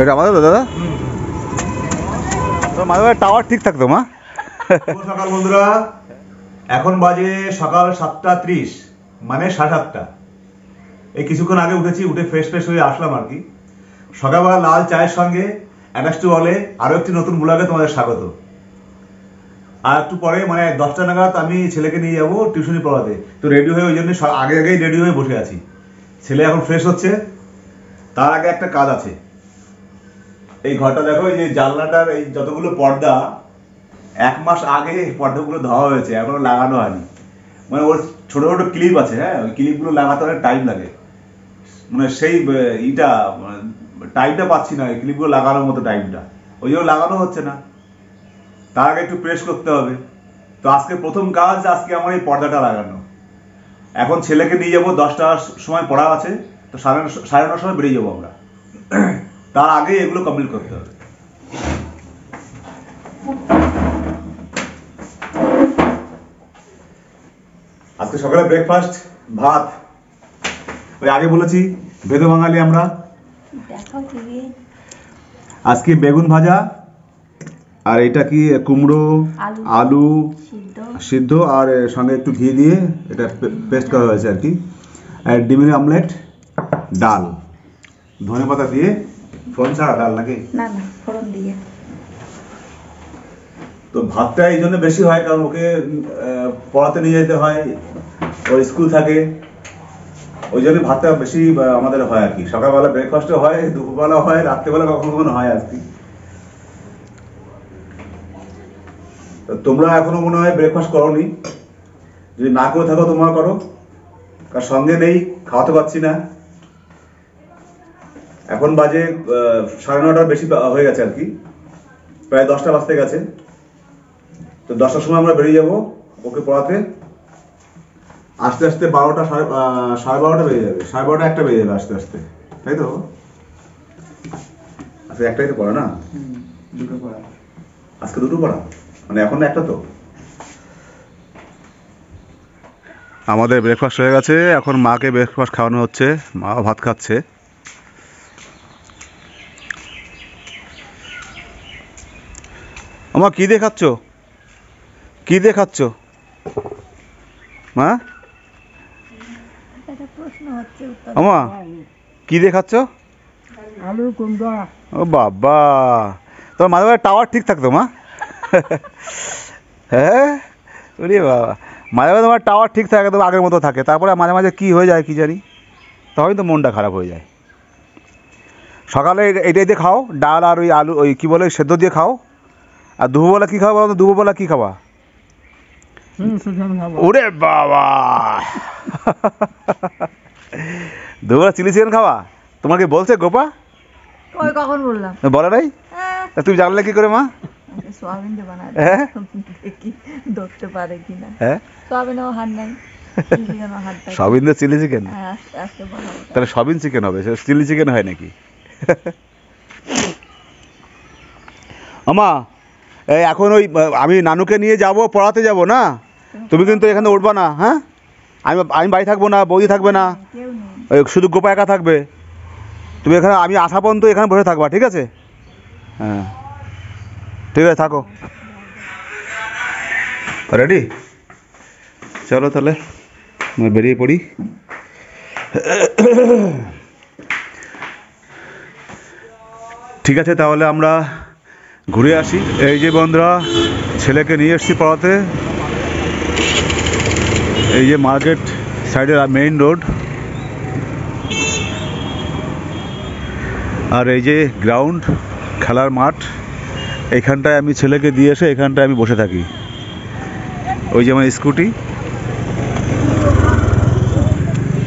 এটা আমাদের দাদা তো মাঝে মাঝে টাওয়ার ঠিক থাকতো মা। সকাল বন্ধুরা, এখন বাজে সকাল 7:30 মানে 7:30। এই কিছুক্ষণ আগে উঠেছি, উঠে ফ্রেশ হয়ে আসলাম আর কি। সকালবেলা লাল চায়ের সঙ্গে অ্যাডাস্টু বলে আরো একটি নতুন ব্লগে তোমাদের স্বাগত। আর একটু পরে মানে 10টা নাগাদ আমি ছেলেকে নিয়ে যাবো টিউশনি পড়াতে, তো রেডি হয়ে ওই জন্য আগেই রেডি হয়ে বসে আছি। ছেলে এখন ফ্রেশ হচ্ছে, তার আগে একটা কাজ আছে। এই ঘরটা দেখো, এই যে জানলাটার এই যতগুলো পর্দা 1 মাস আগে পর্দাগুলো ধোয়া হয়েছে, এখনো লাগানো হয়নি। মানে ওর ছোট ছোট ক্লিপ আছে, হ্যাঁ, ওই ক্লিপগুলো লাগাতে অনেক টাইম লাগে। মানে সেই টাইমটা পাচ্ছি না, এই ক্লিপগুলো লাগানোর মতো টাইমটা, ওই জন্য লাগানো হচ্ছে না। তার আগে একটু প্রেস করতে হবে। তো আজকে প্রথম কাজ, আজকে আমার এই পর্দাটা লাগানো। এখন ছেলেকে নিয়ে যাবো, 10টার সময় পড়া আছে, তো 9:30 সময় বেরিয়ে যাবো আমরা। তার আগে এগুলো কমপ্লিট করতে হবে। আজকে সকালে ব্রেকফাস্ট ভাত, ওই আগে বলেছি ভেদো বাঙালি আমরা। আজকে বেগুন ভাজা, আর এটা কি কুমড়ো আলু সিদ্ধ, আর সঙ্গে একটু ঘি দিয়ে এটা পেস্ট করা হয়েছে আর কি। আর ডিমের আমলেট, ডাল, ধনেপাতা দিয়ে, ফোড়ন ছাড়া ডাল নাকি? না না, ফোড়ন দিয়ে। তো ভাতটা এই জন্য বেশি হয় কারণ ওকে পড়াতে নিয়ে যেতে হয়, ওর স্কুল থাকে, ওই জন্য ভাতটা বেশি আমাদের হয় আর কি। সকালবেলা ব্রেকফাস্টও হয়, দুপুরবেলা হয়, রাত্রেবেলা কখনো কখনো হয় আর কি। তোমরা এখনো মনে হয় ব্রেকফাস্ট করোনি, যদি না করে থাকো তোমরা করো, কার সঙ্গে নেই, খাওয়াতে পারছি না। এখন বাজে 9:30 বেশি হয়ে গেছে আর কি, প্রায় 10টা বাজতে গেছে। তো 10টার সময় আমরা বেরিয়ে যাবো ওকে পড়াতে। আস্তে আস্তে 12টা সাড়ে 12টা বেজে যাবে, 12:30 1টা বেজে যাবে আস্তে আস্তে, তাই তো? আচ্ছা, একটাই তো পড়া না? দুটো পড়া আজকে, দুটো পড়া মানে এখন একটা। তো আমাদের ব্রেকফাস্ট হয়ে গেছে, এখন মাকে ব্রেকফাস্ট খাওয়ানো হচ্ছে, মা ভাত খাচ্ছে। আমা কি দিয়ে খাচ্ছ? কি দিয়ে খাচ্ছ মা? আমা কি দিয়ে খাচ্ছ? আলু কুমড়া। ও বাবা, তোমার মাঝে মাঝে টাওয়ার ঠিক থাকতো মা? হ্যাঁ, ওরে বাবা, মাঝে মাঝে তোমার টাওয়ার ঠিক থাকে, তো আগের মতো থাকে, তারপরে মাঝে মাঝে কি হয়ে যায় কি জানি, তখনই তো মনটা খারাপ হয়ে যায়। সকালে এইটাই দিয়ে খাও, ডাল আর ওই আলু, ওই কী বলে, সেদ্ধ দিয়ে খাও। আর দুপুরবেলা কী খাওয়া বলো তো? দুপুরবেলা কী খাওয়া? ওরে বাবা, দুপুরবেলা চিলি চিকেন খাওয়া? তোমাকে বলছে গোপা? ওই কখন বললাম? বলে নাই? তুমি জানলে কি করে মা? সোয়াবিন দিয়ে বানায়, হ্যাঁ, দেখি ধরতে পারে কিনা। হ্যাঁ, সোয়াবিনেও হাত নাই, চিকেনও হাত নাই। সবিন দিয়ে চিলি চিকেন? আজকে বানাবো। তাহলে সবিন চিকেন হবে, চিলি চিকেন হয় নাকি? আমা, এই এখন ওই আমি নানুকে নিয়ে যাব, পড়াতে যাব না? তুমি কিন্তু এখানে উঠবা না, হ্যাঁ? আমি বাড়ি থাকবো না, বৌদি থাকবে না, কেউ নেই, ওই শুধু গোপা একা থাকবে। তুমি এখানে, আমি আসা পর্যন্ত এখানে বসে থাকবা, ঠিক আছে? হ্যাঁ, ঠিক আছে, থাকো। রেডি? চলো তাহলে বেরিয়ে পড়ি। ঠিক আছে, তাহলে আমরা ঘুরে আসি। এই যে বন্ধুরা, ছেলেকে নিয়ে এসছি পড়াতে। এই যে মার্কেট সাইডের মেইন রোড, আর এই যে গ্রাউন্ড, খেলার মাঠ। এইখানটায় আমি ছেলেকে দিয়ে এসে এখানটায় আমি বসে থাকি। ওই যে আমার স্কুটি,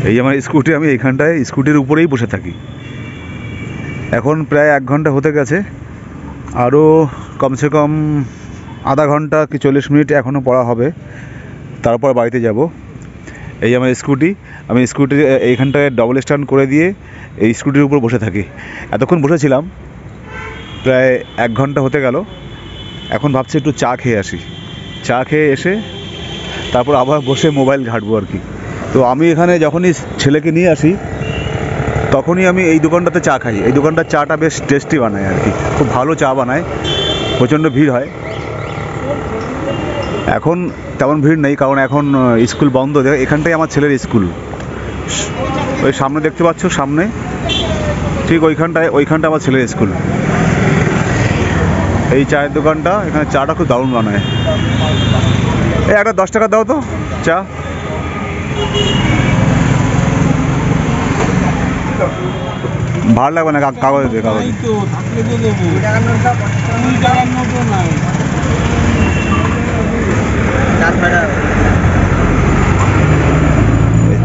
এই যে আমার স্কুটি, আমি এইখানটায় স্কুটির উপরেই বসে থাকি। এখন প্রায় 1 ঘন্টা হতে গেছে, আরও কমসে কম আধা ঘন্টা কি 40 মিনিট এখনও পড়া হবে, তারপর বাড়িতে যাব। এই আমার স্কুটি, আমি স্কুটি এইখানটায় ডবল স্ট্যান্ড করে দিয়ে এই স্কুটির উপর বসে থাকি। এতক্ষণ বসেছিলাম, প্রায় 1 ঘন্টা হতে গেল। এখন ভাবছি একটু চা খেয়ে আসি, চা খেয়ে এসে তারপর আবার বসে মোবাইল ঘাঁটবো আর কি। তো আমি এখানে যখনই ছেলেকে নিয়ে আসি তখনই আমি এই দোকানটাতে চা খাই। এই দোকানটার চাটা বেশ টেস্টি বানায় আর কি, খুব ভালো চা বানায়, প্রচণ্ড ভিড় হয়। এখন তেমন ভিড় নেই, কারণ এখন স্কুল বন্ধ। এখানটাই আমার ছেলের স্কুল, ওই সামনে দেখতে পাচ্ছ, সামনে ঠিক ওইখানটা আমার ছেলের স্কুল। এই চায়ের দোকানটা, এখানে চাটা খুব দারুণ বানায়। এই একটা 10 টাকা দাও তো চা। ভালো লাগবে না, কাগজে দে, কাগজে।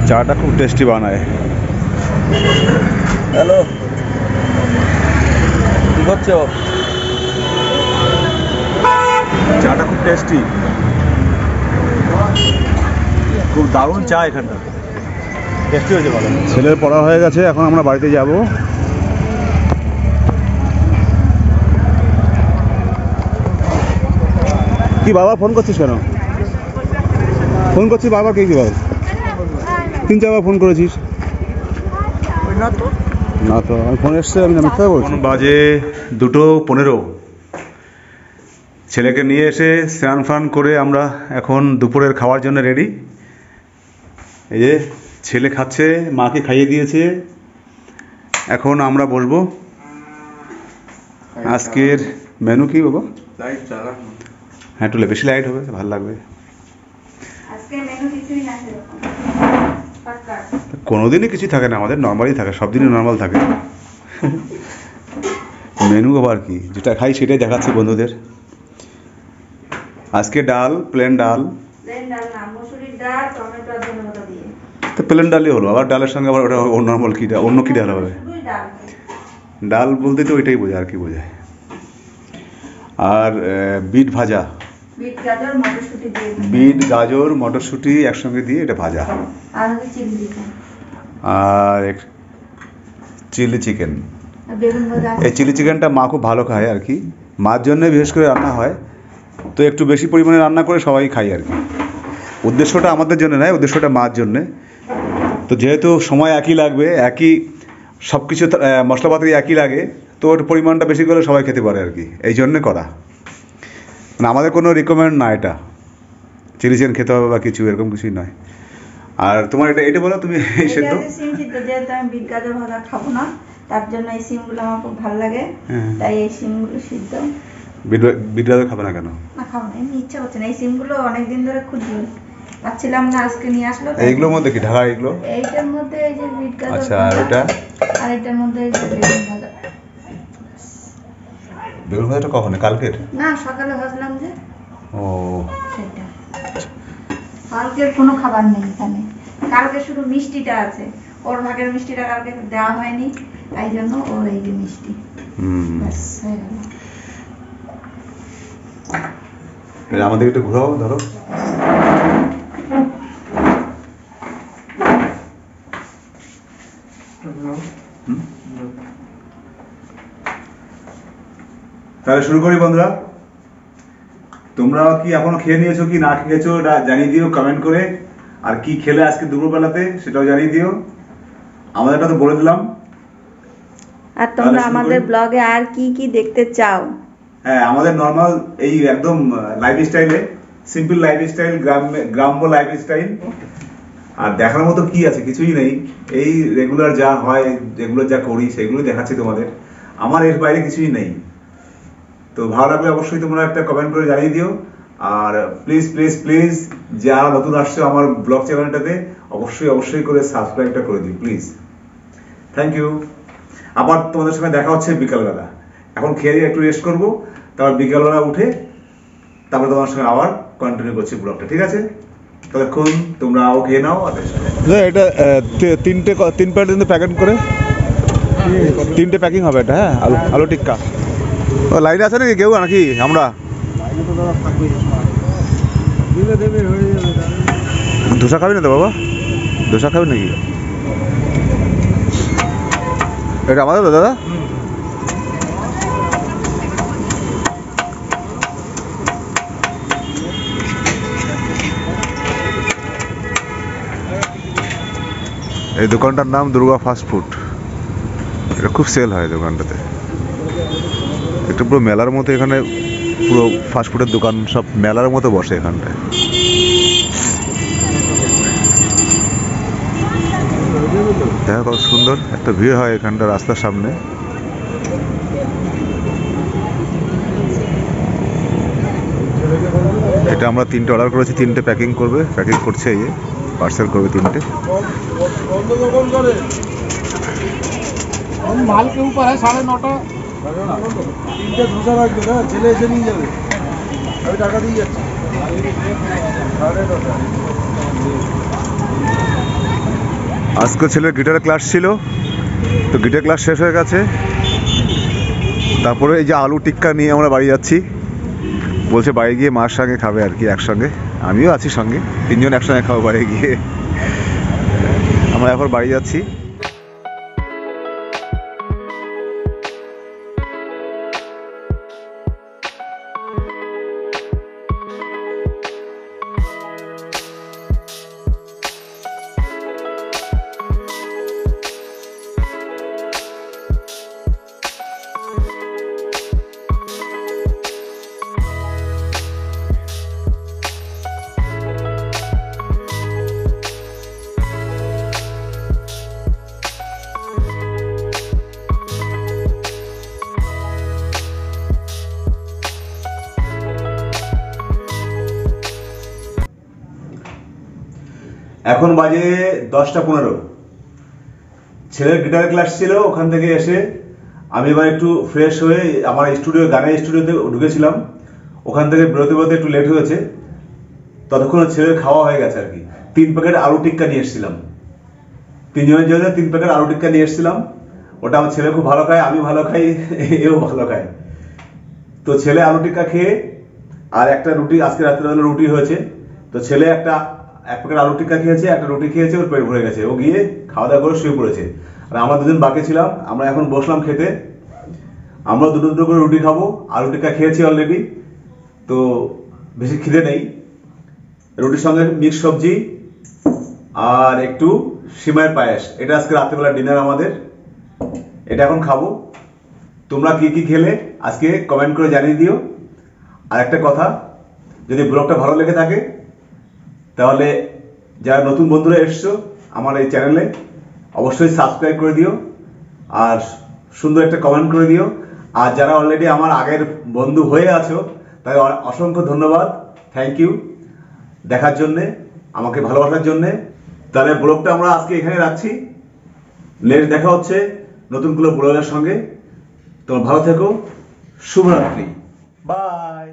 চাটা খুব টেস্টি বানায়। হ্যালো, কি করছো? চাটা খুব টেস্টি, খুব দারুণ চা এখানটা, টেস্টি হয়েছে ভালো। ছেলের পড়া হয়ে গেছে, এখন আমরা বাড়িতে যাব। কি বাবা ফোন করছিস কেন? ফোন করছিস বাবা, কি বল? 3-4 ফোন করেছিস না তো? আমি ফোন এসছে, আমি মিথ্যা বলছি। বাজে 2:15। ছেলেকে নিয়ে এসে স্নান ফান করে আমরা এখন দুপুরের খাওয়ার জন্য রেডি। এই যে ছেলে খাচ্ছে, মাকে খাইয়ে দিয়েছে, এখন আমরা বসবো। আজকের মেনু কি বাবা? হ্যাঁ, একটু বেশি লাইট হবে, ভালো লাগবে। কোনোদিনই কিছু থাকে না আমাদের, নর্মালই থাকে, সব দিনই নর্মাল থাকে। মেনু আবার কি, যেটা খাই সেটাই দেখাচ্ছি বন্ধুদের। আজকে ডাল, প্লেন ডাল। তো প্লেন ডালই হলো, আবার ডালের সঙ্গে আবার ওটা নর্মাল কি অন্য কি ডাল হবে? ডাল বলতে তো ওইটাই বোঝায়, আর কি বোঝায়। আর বিট ভাজা, বিট গাজর মটরশুঁটি একসঙ্গে দিয়ে এটা ভাজা। আর চিলি চিকেন। এই চিলি চিকেনটা মা খুব ভালো খায় আর কি, মার জন্য বিশেষ করে রান্না হয়, তো একটু বেশি পরিমাণে রান্না করে সবাই খাই আর কি। উদ্দেশ্যটা আমাদের জন্য নয়, উদ্দেশ্যটা মার জন্যে। তো যেহেতু সময় একই লাগবে, একই সব কিছু মশলাপাতি একই লাগে, তো ওর পরিমাণটা বেশি করে সবাই খেতে পারে আর কি, এই জন্যে করা। মানে আমাদের কোনো রিকমেন্ড না এটা চিলি চিকেন খেতে হবে বা কিছু, এরকম কিছুই নয়। আর তোমার এটা বলো তুমি, সেদ্ধ সিম সিদ্ধ, যেহেতু আমি বিট গাজর ভাজা খাবো না, তার জন্য এই সিমগুলো আমার খুব ভালো লাগে, তাই এই সিমগুলো সিদ্ধ। বিট গাজর খাবে না কেন? না, খাবো না, এমনি ইচ্ছা করছে না। এই সিমগুলো অনেকদিন ধরে খুঁজি, পাচ্ছিলাম না, আজকে নিয়ে আসলো। এইগুলোর মধ্যে কি ঢাকা? এগুলো এইটার মধ্যে এই যে বিট গাজর, আচ্ছা, আর ওটা? আর এটার মধ্যে এই যে বেগুন ভাজা। বেগুন ভাজাটা কখন? কালকের? না, সকালে ভাজলাম যে। ও, সেটা কালকের কোনো খাবার নেই এখানে, কালকে শুধু মিষ্টিটা আছে, ওর ভাগের মিষ্টিটা কালকে দেওয়া হয়নি, তাই জন্য ওর এই যে মিষ্টি, ব্যাস হয়ে গেল। আমাদের একটু ঘোরাও, ধরো। তাহলে শুরু করি বন্ধুরা। তোমরা কি এখনো খেয়ে নিয়েছো কি না খেয়েছো এটা জানিয়ে দিও কমেন্ট করে, আর কি খেলে আজকে দুপুরবেলাতে সেটাও জানিয়ে দিও। আমাদেরটা তো বলে দিলাম। আর তোমরা আমাদের ব্লগে আর কি কি দেখতে চাও? হ্যাঁ, আমাদের নর্মাল এই একদম লাইফস্টাইলে, সিম্পল লাইফস্টাইল, গ্রাম্য লাইফস্টাইল। আর দেখার মতো কি আছে? কিছুই নেই। এই রেগুলার যা হয়, রেগুলার যা করি সেগুলোই দেখাচ্ছি তোমাদের, আমার এর বাইরে কিছুই নেই। তো ভালো লাগলে অবশ্যই তোমরা একটা কমেন্ট করে জানিয়ে দিও। আর প্লিজ প্লিজ প্লিজ যারা নতুন আসছে আমার ব্লগ চ্যানেলটাতে, অবশ্যই করে সাবস্ক্রাইবটা করে দিও প্লিজ। Thank you. আবার তোমাদের সঙ্গে দেখা হচ্ছে বিকালবেলা। এখন খেয়ে দিয়ে একটু রেস্ট করবো, তারপর বিকালবেলা উঠে তারপর তোমার সঙ্গে আবার কন্টিনিউ করছি ব্লগটা, ঠিক আছে? ততক্ষণ তোমরাও খেয়ে নাও। এটা 3 প্যাকেট প্যাকেট করে 3টে প্যাকিং হবে এটা। হ্যাঁ, আলু টিক্কা। ও লাইনে আছে নাকি কেউ, নাকি আমরা? ধোসা খাবি না তো বাবা? ধোসা খাবি নাকি? এটা আমাদের তো দাদা। এই দোকানটার নাম দুর্গা ফাস্ট ফুড। এটা খুব সেল হয় দোকানটাতে। এটা পুরো মেলার মতো, এখানে পুরো ফাস্টফুডের দোকান সব মেলার মতো বসে এখানটায়। দেখো কত সুন্দর একটা ভিড় হয় এখানটা রাস্তার সামনে। এটা আমরা 3টে অর্ডার করেছি, 3টে প্যাকিং করবে, প্যাকিং করছে, এই পার্সেল করবে 3টে। माल के ऊपर है 9:30। 3টে ধোসা রাখবে না, ছেলে এসে নিয়ে যাবে, আমি টাকা দিয়ে যাচ্ছি। 9:30। আজকে ছেলের গিটারের ক্লাস ছিল, তো গিটার ক্লাস শেষ হয়ে গেছে। তারপরে এই যে আলু টিক্কা নিয়ে আমরা বাড়ি যাচ্ছি। বলছে বাড়ি গিয়ে মার সঙ্গে খাবে আর কি, একসঙ্গে। আমিও আছি সঙ্গে, 3জন একসঙ্গে খাবো বাড়ি গিয়ে। আমরা এখন বাড়ি যাচ্ছি। এখন বাজে 10টা 15। ছেলের গিটার ক্লাস ছিল, ওখান থেকে এসে আমি এবার একটু ফ্রেশ হয়ে আমার স্টুডিও, গানের স্টুডিওতে ঢুকেছিলাম। ওখান থেকে বেরোতে বেরোতে একটু লেট হয়েছে, ততক্ষণ ছেলের খাওয়া হয়ে গেছে আর কি। 3 প্যাকেট আলু টিক্কা নিয়ে এসেছিলাম, 3জনের জন্য 3 প্যাকেট আলু টিক্কা নিয়ে এসেছিলাম। ওটা আমার ছেলে খুব ভালো খায়, আমি ভালো খাই, এও ভালো খায়। তো ছেলে আলু টিক্কা খেয়ে আর একটা রুটি, আজকে রাত্রেবেলা রুটি হয়েছে, তো ছেলে এক প্যাকেট আলু টিক্কা খেয়েছে, একটা রুটি খেয়েছে, ওর পেট ভরে গেছে, ও গিয়ে খাওয়া দাওয়া করে শুয়ে পড়েছে। আর আমরা 2জন বাকি ছিলাম, আমরা এখন বসলাম খেতে। আমরা 2 করে রুটি খাবো, আলু টিক্কা খেয়েছি অলরেডি, তো বেশি খিদে নেই। রুটির সঙ্গে মিক্স সবজি আর একটু সিমাইয়ের পায়েস, এটা আজকে রাত্রেবেলা ডিনার আমাদের। এটা এখন খাবো। তোমরা কি কি খেলে আজকে কমেন্ট করে জানিয়ে দিও। আর একটা কথা, যদি ব্লগটা ভালো লেগে থাকে তাহলে যারা নতুন বন্ধুরা এসছো আমার এই চ্যানেলে, অবশ্যই সাবস্ক্রাইব করে দিও আর সুন্দর একটা কমেন্ট করে দিও। আর যারা অলরেডি আমার আগের বন্ধু হয়ে আছো তাদের অসংখ্য ধন্যবাদ, থ্যাংক ইউ দেখার জন্যে, আমাকে ভালোবাসার জন্যে। তাহলে ব্লগটা আমরা আজকে এখানে রাখছি। নেক্সট দেখা হচ্ছে নতুন কোনো ব্লগের সঙ্গে। তোমরা ভালো থেকো, শুভরাত্রি, বাই।